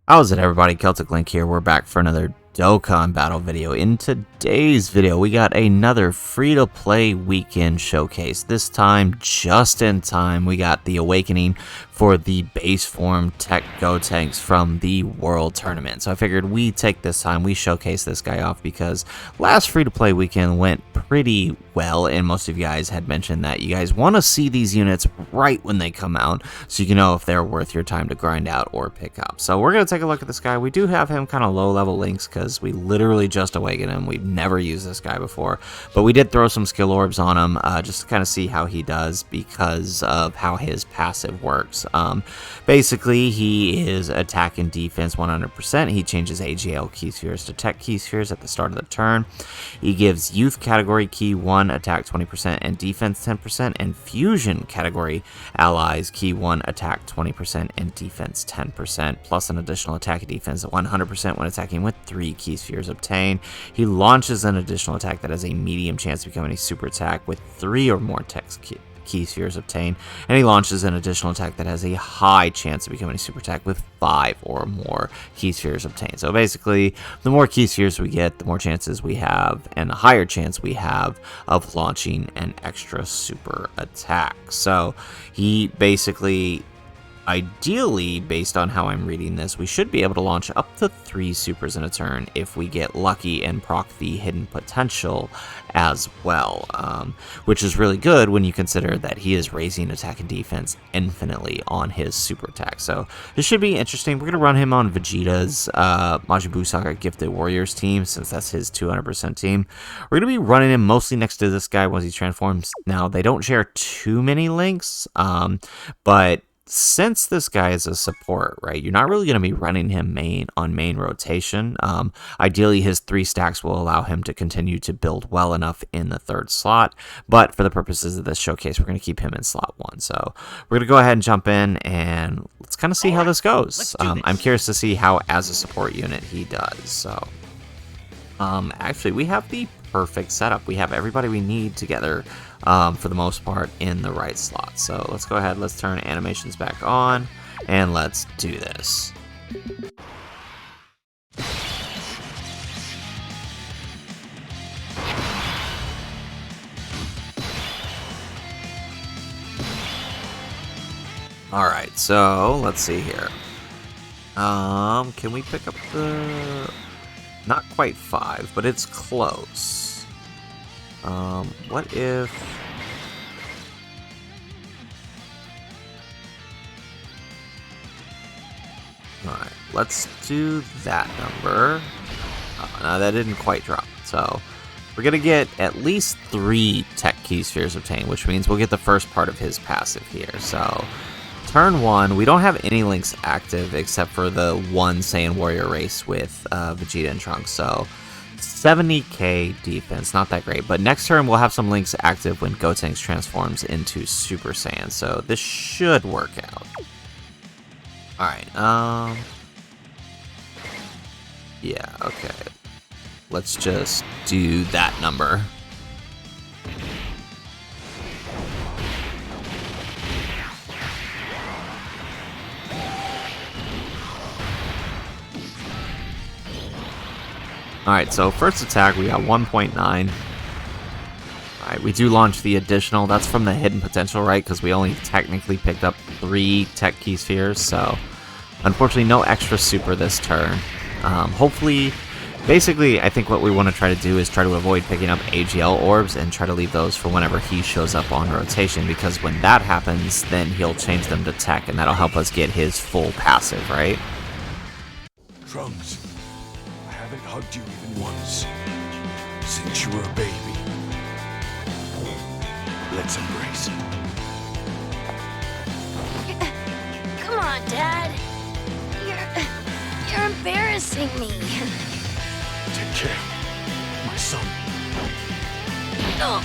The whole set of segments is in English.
How's it, everybody? Celtic Link here. We're back for another Dokkan battle video. In today's video, we got another free-to-play weekend showcase. This time, just in time, we got the awakening for the base form Teq Gotenks from the World Tournament. So I figured we take this time, we showcase this guy off because last free-to-play weekend went pretty well, and most of you guys had mentioned that you guys want to see these units right when they come out so you can know if they're worth your time to grind out or pick up. So we're going to take a look at this guy. We do have him kind of low-level links because we literally just awakened him. We've never used this guy before, but we did throw some skill orbs on him just to kind of see how he does because of how his passive works. Basically, he is attack and defense 100%. He changes AGL key spheres to Teq key spheres at the start of the turn. He gives youth category key 1 attack 20% and defense 10%, and fusion category allies key 1 attack 20% and defense 10%, plus an additional attack and defense at 100% when attacking with 3 key spheres obtained. He launches an additional attack that has a medium chance of becoming a super attack with 3 or more Teq key spheres obtained, and he launches an additional attack that has a high chance of becoming a super attack with 5 or more key spheres obtained. So basically, the more key spheres we get, the more chances we have, and the higher chance we have of launching an extra super attack. So he basically, ideally, based on how I'm reading this, we should be able to launch up to 3 supers in a turn if we get lucky and proc the hidden potential as well, which is really good when you consider that he is raising attack and defense infinitely on his super attack. So this should be interesting. We're going to run him on Vegeta's Majin Buu Saga Gifted Warriors team, since that's his 200% team. We're going to be running him mostly next to this guy once he transforms. Now, they don't share too many links, but since this guy is a support, right, you're not really going to be running him on main rotation. Ideally, his 3 stacks will allow him to continue to build well enough in the 3rd slot, but for the purposes of this showcase, we're going to keep him in slot 1. So we're going to go ahead and jump in, and let's kind of see how this goes. I'm curious to see how, as a support unit, he does. So actually, we have the perfect setup. We have everybody we need together for the most part in the right slot. So let's go ahead, let's turn animations back on, and let's do this. Alright, so let's see here. Can we pick up the... Not quite 5, but it's close. What if... Alright, let's do that number. No, that didn't quite drop. So, we're going to get at least 3 Teq key spheres obtained, which means we'll get the first part of his passive here. So, turn 1, we don't have any links active except for the one Saiyan Warrior race with Vegeta and Trunks. So, 70k defense, not that great, but next turn we'll have some links active when Gotenks transforms into Super Saiyan, so this should work out. Alright, yeah, okay. Let's just do that number. Alright, so first attack, we got 1.9. Alright, we do launch the additional. That's from the hidden potential, right? Because we only technically picked up 3 Teq key spheres, so unfortunately no extra super this turn. Hopefully, basically, I think what we want to try to do is try to avoid picking up AGL orbs and try to leave those for whenever he shows up on rotation, because when that happens, then he'll change them to Teq, and that'll help us get his full passive, right? Trunks, I haven't hugged you even once since you were a baby. Let's embrace it. Come on, Dad. You're embarrassing me. Take care, my son. No.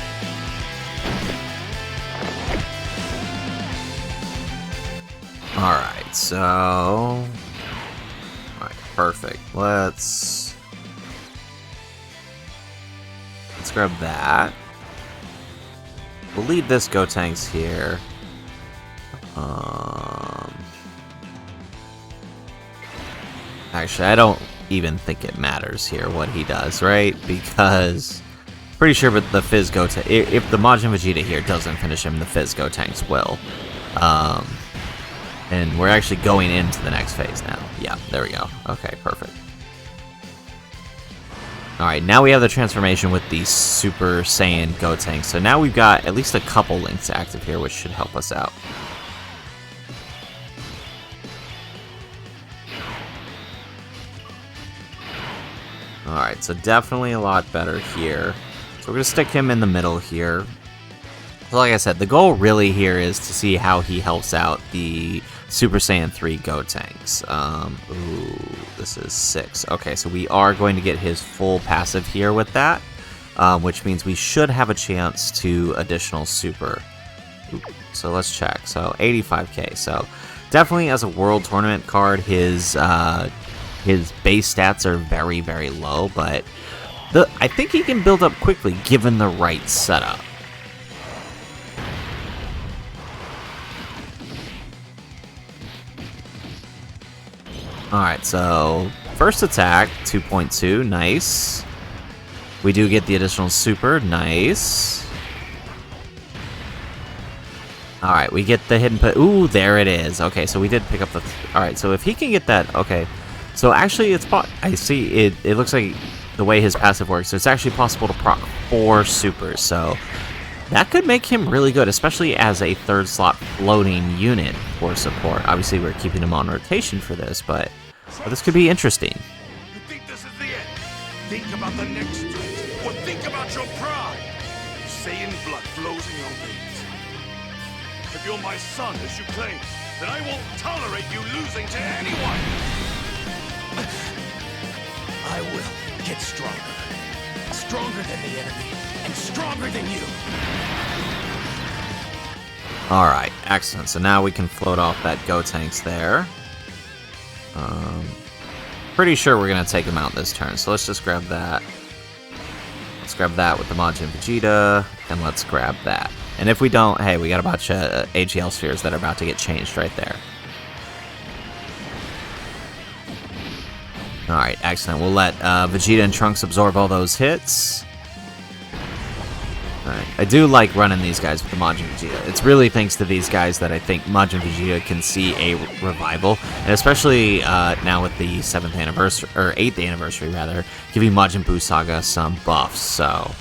Alright, so... Alright, perfect. Let's grab that. We'll leave this Gotenks here. Actually, I don't even think it matters here what he does, right? Because pretty sure with the Fizz Gotenks, if the Majin Vegeta here doesn't finish him, the Fizz Gotenks will. And we're actually going into the next phase now. Yeah, there we go. Okay, perfect. Alright, now we have the transformation with the Super Saiyan Gotenks. So now we've got at least a couple links active here, which should help us out. Alright, so definitely a lot better here. So we're going to stick him in the middle here. So like I said, the goal really here is to see how he helps out the Super Saiyan 3 Gotenks. Ooh, this is 6. Okay, so we are going to get his full passive here with that, which means we should have a chance to additional super. Ooh, so let's check. So 85k. So definitely as a World Tournament card, his base stats are very, very low, but I think he can build up quickly given the right setup. Alright, so first attack, 2.2, nice. We do get the additional super, nice. Alright, we get the hidden put. Ooh, there it is. Okay, so we did pick up the... Alright, so if he can get that... Okay, so actually it's... I see, it looks like the way his passive works, it's actually possible to proc 4 supers, so... That could make him really good, especially as a third slot floating unit for support. Obviously, we're keeping him on rotation for this, but this could be interesting. You think this is the end? Think about the next threat, or think about your pride. Saiyan blood flows in your veins. If you're my son, as you claim, then I won't tolerate you losing to anyone. I will get stronger. Stronger than the enemy, and stronger than you. Alright, excellent. So now we can float off that Gotenks there. Pretty sure we're going to take him out this turn, so let's just grab that. Let's grab that with the Majin Vegeta, and let's grab that. And if we don't, hey, we got a bunch of AGL spheres that are about to get changed right there. Alright, excellent. We'll let Vegeta and Trunks absorb all those hits. Alright, I do like running these guys with the Majin Vegeta. It's really thanks to these guys that I think Majin Vegeta can see a revival. And especially now with the 7th anniversary, or 8th anniversary rather, giving Majin Buu Saga some buffs. So,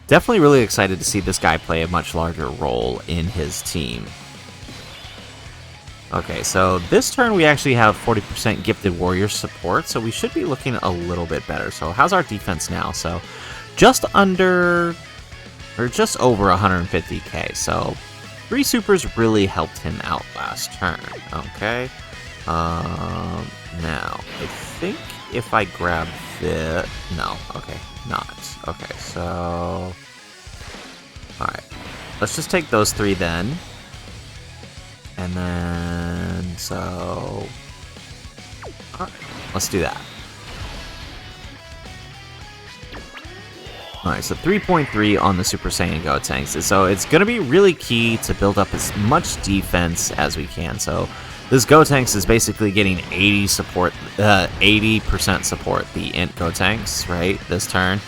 definitely really excited to see this guy play a much larger role in his team. Okay, so this turn we actually have 40% Gifted Warrior support, so we should be looking a little bit better. So how's our defense now? So just under, or just over 150k, so 3 supers really helped him out last turn. Okay, now I think if I grab the, no, okay, not. Okay, so, alright, let's just take those 3 then. And then, so, alright, let's do that. Alright, so 3.3 on the Super Saiyan Gotenks. So it's going to be really key to build up as much defense as we can. So this Gotenks is basically getting 80% support, the Int Gotenks, right, this turn.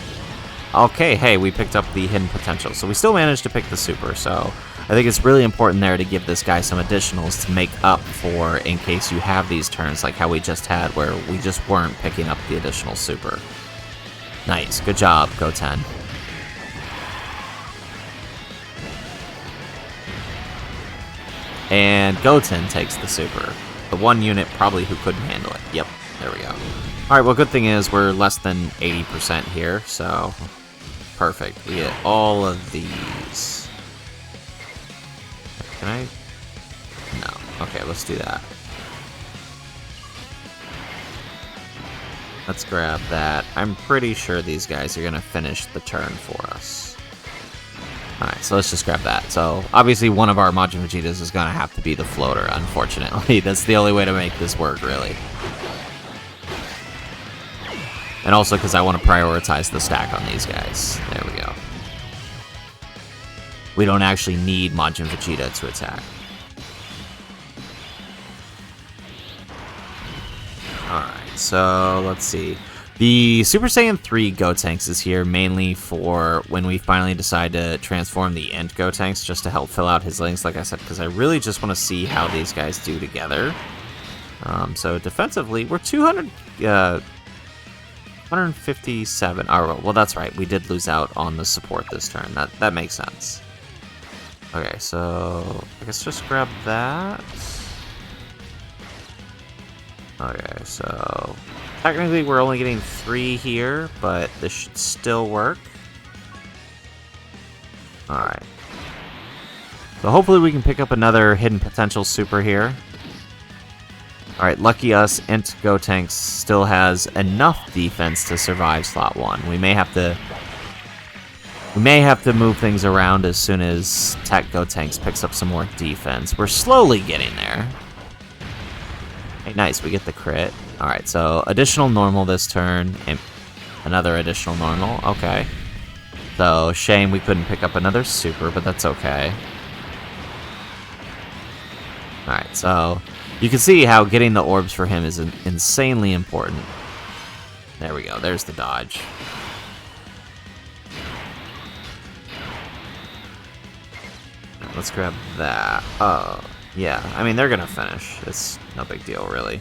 Okay, hey, we picked up the hidden potential. So we still managed to pick the super, so I think it's really important there to give this guy some additionals to make up for in case you have these turns like how we just had where we just weren't picking up the additional super. Nice, good job, Goten. And Goten takes the super. The one unit probably who couldn't handle it. Yep, there we go. Alright, well, good thing is we're less than 80% here, so perfect. We get all of these. Can I? No. Okay, let's do that. Let's grab that. I'm pretty sure these guys are going to finish the turn for us. Alright, so let's just grab that. So, obviously one of our Majin Vegetas is going to have to be the floater, unfortunately. That's the only way to make this work, really. And also because I want to prioritize the stack on these guys. There we go. We don't actually need Majin Vegeta to attack. Alright. so let's see. The Super Saiyan 3 Gotenks is here mainly for when we finally decide to transform the Int Gotenks, just to help fill out his links, like I said, because I really just want to see how these guys do together. So defensively, we're 157. Oh, well, that's right. We did lose out on the support this turn. That makes sense. Okay, so I guess just grab that. Okay, so technically we're only getting 3 here, but this should still work. Alright. So hopefully we can pick up another hidden potential super here. Alright, lucky us, Int Gotenks still has enough defense to survive slot 1. We may have to move things around as soon as Teq Gotenks picks up some more defense. We're slowly getting there. Hey, nice, we get the crit. Alright, so additional normal this turn, and another additional normal, okay. So, shame we couldn't pick up another super, but that's okay. Alright, so you can see how getting the orbs for him is insanely important. There we go, there's the dodge. Let's grab that. Oh, yeah. I mean, they're gonna finish. It's no big deal, really.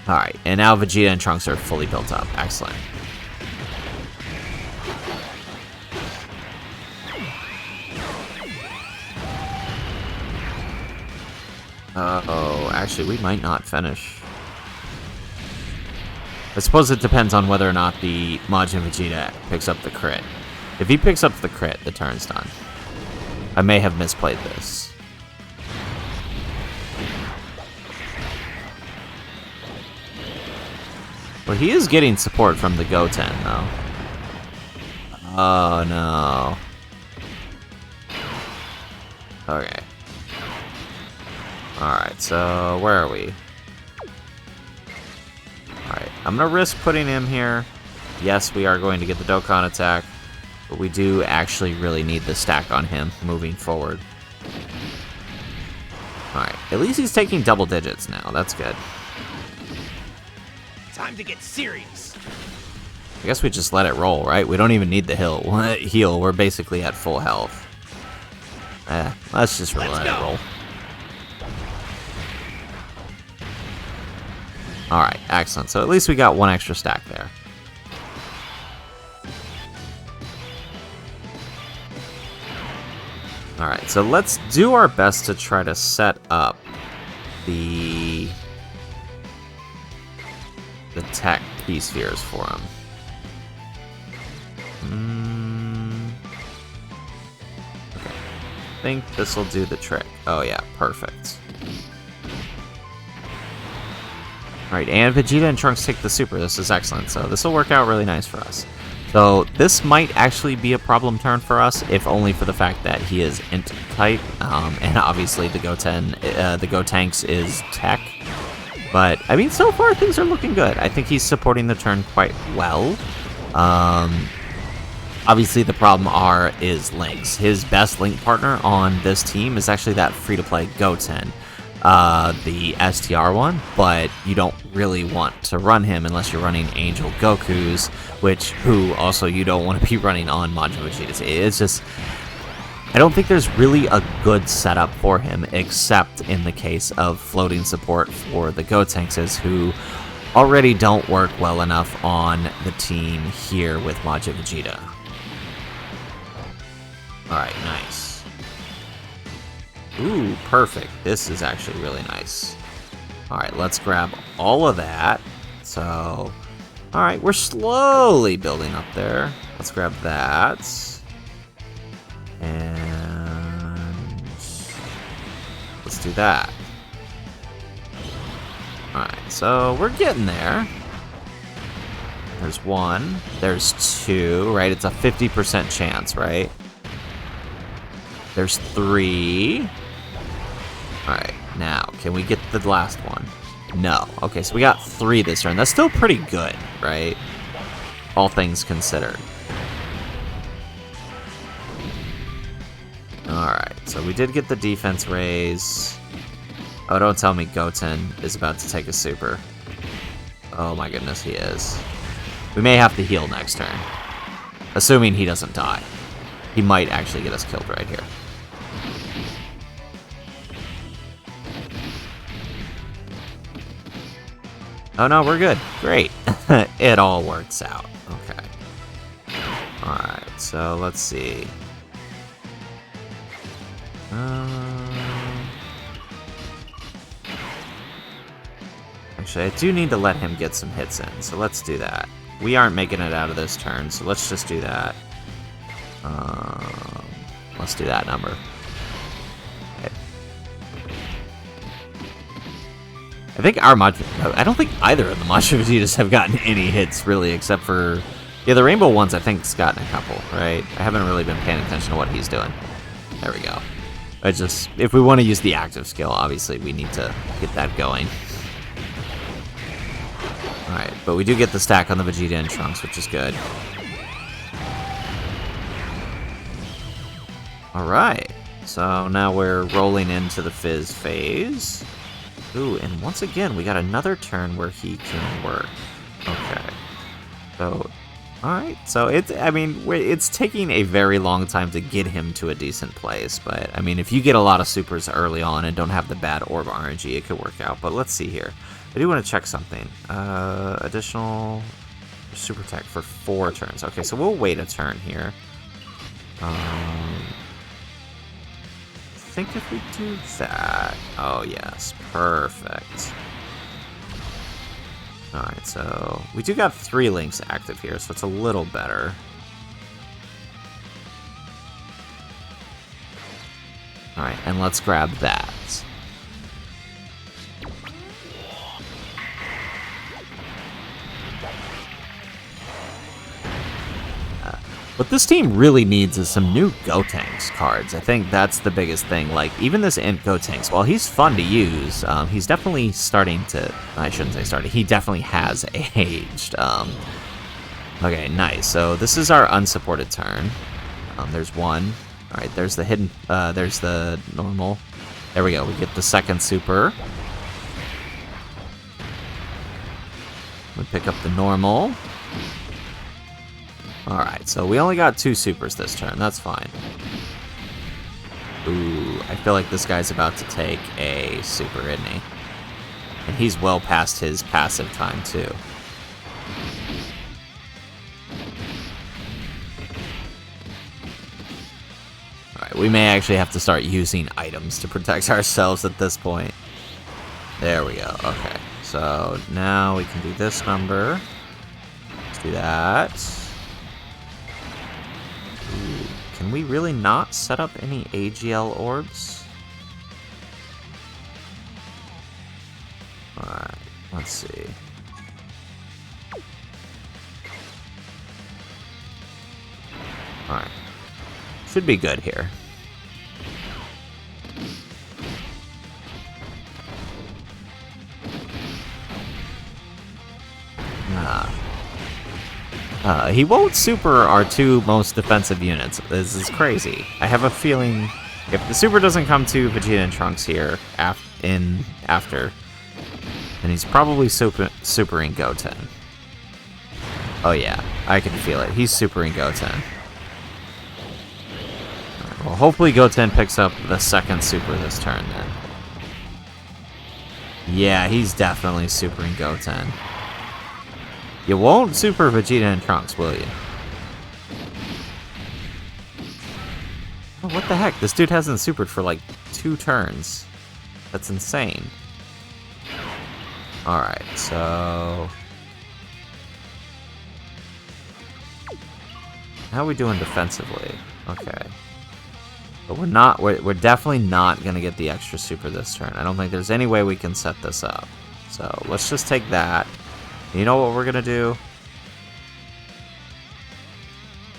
Alright, and now Vegeta and Trunks are fully built up. Excellent. Uh-oh. Actually, we might not finish. I suppose it depends on whether or not the Majin Vegeta picks up the crit. If he picks up the crit, the turn's done. I may have misplayed this. Well, he is getting support from the Goten, though. Oh, no. Okay. Alright, so where are we? Alright, I'm going to risk putting him here. Yes, we are going to get the Dokkan attack, but we do actually really need the stack on him moving forward. Alright, at least he's taking double digits now. That's good. Time to get serious. I guess we just let it roll, right? We don't even need the heal. We're basically at full health. Let's just let it roll. Alright, excellent. So at least we got one extra stack there. Alright, so let's do our best to try to set up the Teq P-spheres for him. Okay. I think this will do the trick. Oh yeah, perfect. Alright, and Vegeta and Trunks take the super. This is excellent, so this will work out really nice for us. So this might actually be a problem turn for us, if only for the fact that he is Int type, and obviously the Gotenks is Teq. But, I mean, so far things are looking good. I think he's supporting the turn quite well. Obviously the problem is links. His best link partner on this team is actually that free-to-play Goten. The STR one, but you don't really want to run him unless you're running Angel Gokus, who also you don't want to be running on Majin Vegeta. It's just, I don't think there's really a good setup for him, except in the case of floating support for the Gotenkses, who already don't work well enough on the team here with Majin Vegeta. Alright, nice. Ooh, perfect. This is actually really nice. Alright, let's grab all of that. So, alright, we're slowly building up there. Let's grab that. And let's do that. Alright, so we're getting there. There's 1. There's 2, right? It's a 50% chance, right? There's 3. Alright, now, can we get the last one? No. Okay, so we got 3 this turn. That's still pretty good, right? All things considered. Alright, so we did get the defense raise. Oh, don't tell me Goten is about to take a super. Oh my goodness, he is. We may have to heal next turn. Assuming he doesn't die. He might actually get us killed right here. Oh no, we're good. Great. It all works out. Okay. Alright, so let's see. Actually, I do need to let him get some hits in, so let's do that. We aren't making it out of this turn, so let's just do that. Let's do that number. Okay. I think I don't think either of the Majin Vegetas have gotten any hits, really, except for... Yeah, the Rainbow ones, I think, has gotten a couple, right? I haven't really been paying attention to what he's doing. There we go. If we want to use the active skill, obviously, we need to get that going. Alright, but we do get the stack on the Vegeta and Trunks, which is good. Alright, so now we're rolling into the Fizz phase. Ooh, and once again, we got another turn where he can work. Okay. So, alright, so it's taking a very long time to get him to a decent place, but, I mean, if you get a lot of supers early on and don't have the bad orb RNG, it could work out, but let's see here. I do want to check something. Additional super tech for 4 turns. Okay, so we'll wait a turn here. I think if we do that... Oh, yes. Perfect. Alright, so... We do got 3 links active here, so it's a little better. Alright, and let's grab that. What this team really needs is some new Gotenks cards. I think that's the biggest thing. Like, even this Int Gotenks, while he's fun to use, he's definitely starting to... I shouldn't say starting. He definitely has aged. Okay, nice. So this is our unsupported turn. There's one. Alright, there's the hidden... there's the normal. There we go. We get the second super. We pick up the normal. Alright, so we only got 2 supers this turn. That's fine. Ooh, I feel like this guy's about to take a super, isn't he? And he's well past his passive time, too. Alright, we may actually have to start using items to protect ourselves at this point. There we go. Okay, so now we can do this number. Let's do that. Ooh, can we really not set up any AGL orbs? Alright, let's see. Alright. Should be good here. He won't super our 2 most defensive units. This is crazy. I have a feeling if the super doesn't come to Vegeta and Trunks here after, then he's probably supering Goten. Oh yeah, I can feel it. He's supering Goten. Right, well, hopefully Goten picks up the second super this turn then. Yeah, he's definitely supering Goten. You won't super Vegeta and Trunks, will you? Oh, what the heck? This dude hasn't supered for like 2 turns. That's insane. Alright, so... How are we doing defensively? Okay. But we're definitely not going to get the extra super this turn. I don't think there's any way we can set this up. So, let's just take that. You know what we're going to do?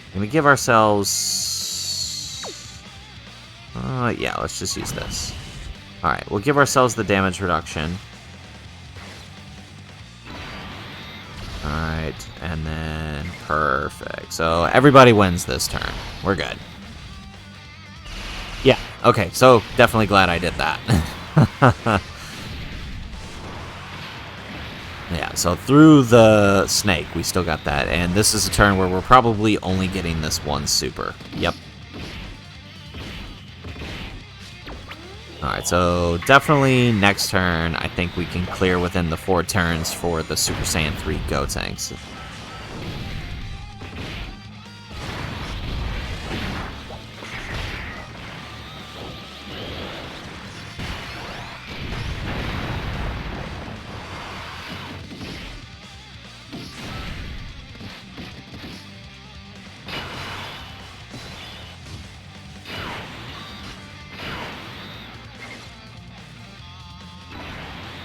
We're going to give ourselves... yeah, let's just use this. Alright, we'll give ourselves the damage reduction. Alright, and then... Perfect. So, everybody wins this turn. We're good. Yeah, okay, so definitely glad I did that. Yeah, so through the snake, we still got that. And this is a turn where we're probably only getting this one super. Yep. Alright, so definitely next turn, I think we can clear within the 4 turns for the Super Saiyan 3 Gotenks.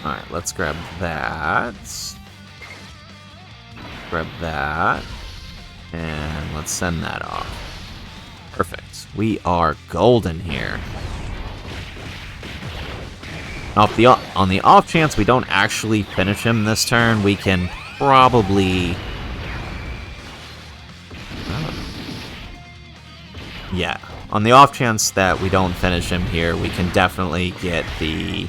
Alright, let's grab that. Grab that. And let's send that off. Perfect. We are golden here. Now, if on the off chance we don't actually finish him this turn, we can probably... Yeah. On the off chance that we don't finish him here, we can definitely get the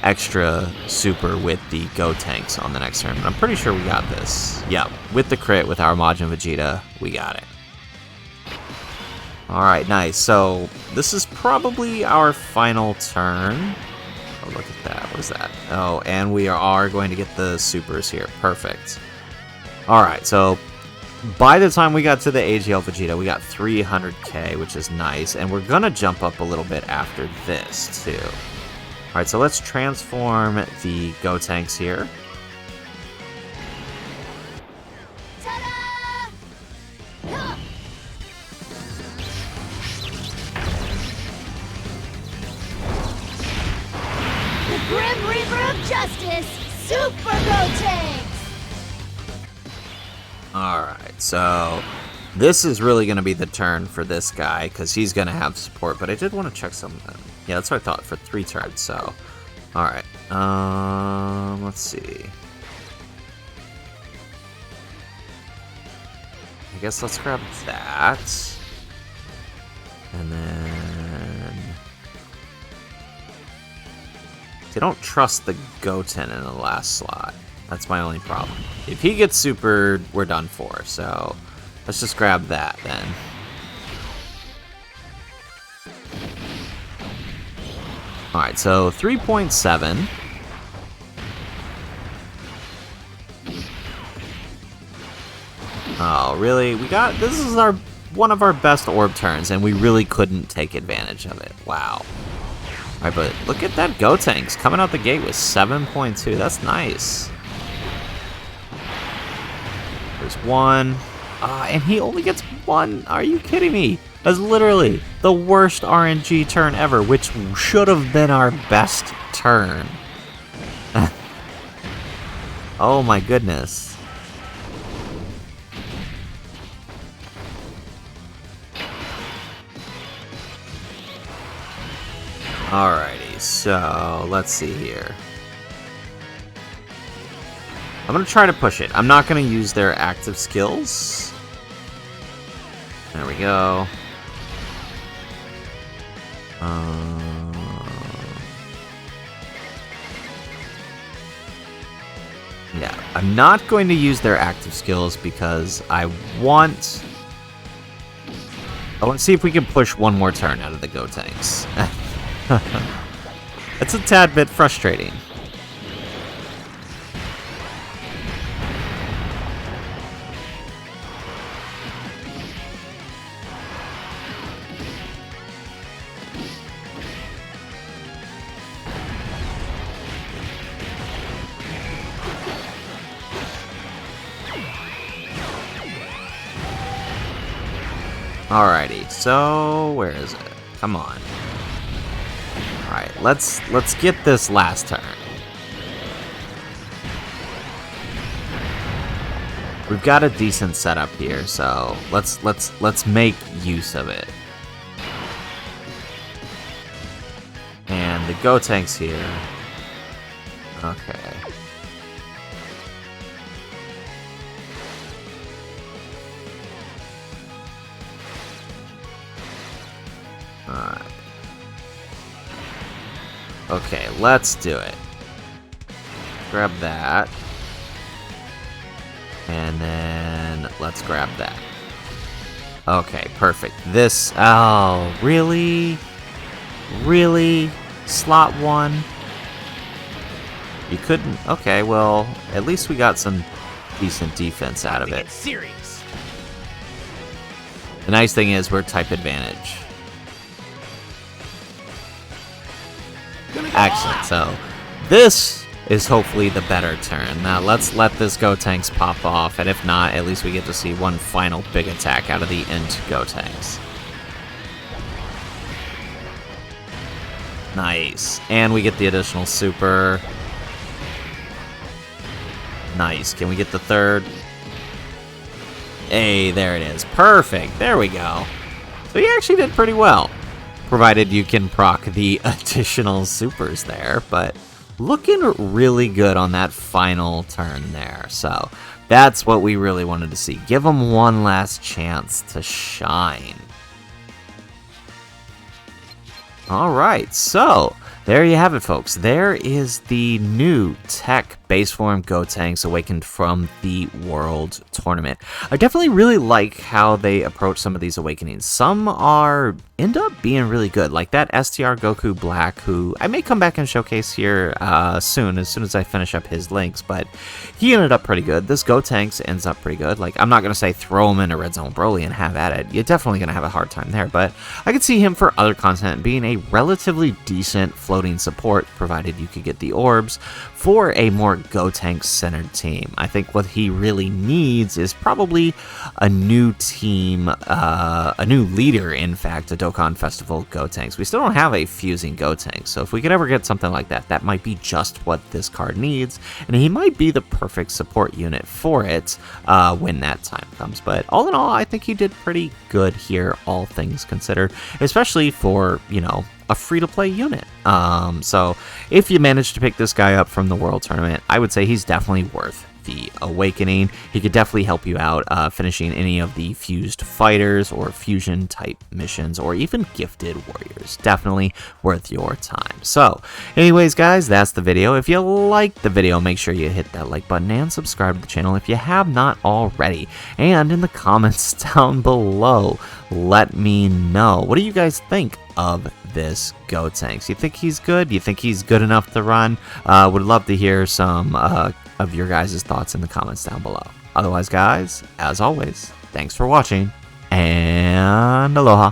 extra super with the Gotenks on the next turn. But I'm pretty sure we got this. Yeah, with the crit, with our Majin Vegeta, we got it. Alright, nice. So, this is probably our final turn. Oh, look at that. What is that? Oh, and we are going to get the supers here. Perfect. Alright, so by the time we got to the AGL Vegeta, we got 300k, which is nice. And we're going to jump up a little bit after this, too. Alright, so let's transform the Gotenks here. The Grim Reaper of Justice, Super Gotenks! Alright, so this is really going to be the turn for this guy, because he's going to have support, but I did want to check something. Yeah, that's what I thought, for 3 turns, so... Alright, let's see. I guess let's grab that. And then... I don't trust the Goten in the last slot. That's my only problem. If he gets supered, we're done for, so... Let's just grab that, then. Alright, so 3.7. Oh, really? We got... This is one of our best orb turns, and we really couldn't take advantage of it. Wow. Alright, but look at that Gotenks coming out the gate with 7.2. That's nice. There's 1. And he only gets 1. Are you kidding me? That's literally the worst RNG turn ever, which should have been our best turn. Oh my goodness. Alrighty, so let's see here. I'm going to try to push it. I'm not going to use their active skills. There we go. Yeah, I'm not going to use their active skills because I want to see if we can push one more turn out of the Gotenks. It's a tad bit frustrating. Alrighty, so where is it? Come on. Alright, let's get this last turn. We've got a decent setup here, so let's make use of it. And the Gotenks here. Okay. Alright. Okay, let's do it. Grab that. And then let's grab that. Okay, perfect. This, oh, really? Really? Slot 1? You couldn't, okay, well, at least we got some decent defense out of it. Serious. The nice thing is we're type advantage. Excellent, so this is hopefully the better turn. Now let's let this Gotenks pop off, and if not, at least we get to see one final big attack out of the Int Gotenks. Nice. And we get the additional super. Nice. Can we get the third? Hey, there it is. Perfect. There we go. So you actually did pretty well. Provided you can proc the additional supers there, but looking really good on that final turn there. So that's what we really wanted to see. Give him one last chance to shine. Alright, so there you have it, folks. There is the new Teq Base Form Gotenks awakened from the World Tournament. I definitely really like how they approach some of these awakenings. Some end up being really good, like that STR Goku Black, who I may come back and showcase here soon as I finish up his links, but he ended up pretty good. This Gotenks ends up pretty good. Like, I'm not going to say throw him in a Red Zone Broly and have at it. You're definitely going to have a hard time there, but I could see him for other content being a relatively decent floating support, provided you could get the orbs, for a more Gotenks-centered team. I think what he really needs is probably a new team, a new leader, in fact, a Dokkan Festival Gotenks. We still don't have a fusing Gotenks, so if we could ever get something like that, that might be just what this card needs, and he might be the perfect support unit for it when that time comes. But all in all, I think he did pretty good here, all things considered, especially for, you know, a free-to-play unit. So if you manage to pick this guy up from the World Tournament, I would say he's definitely worth the awakening. He could definitely help you out finishing any of the fused fighters or fusion type missions, or even gifted warriors. Definitely worth your time. So anyways, guys, that's the video. If you liked the video, make sure you hit that like button and subscribe to the channel if you have not already. And in the comments down below, let me know, what do you guys think of this Gotenks? You think he's good? You think he's good enough to run? Would love to hear some of your guys' thoughts in the comments down below. Otherwise, guys, as always, thanks for watching, and aloha.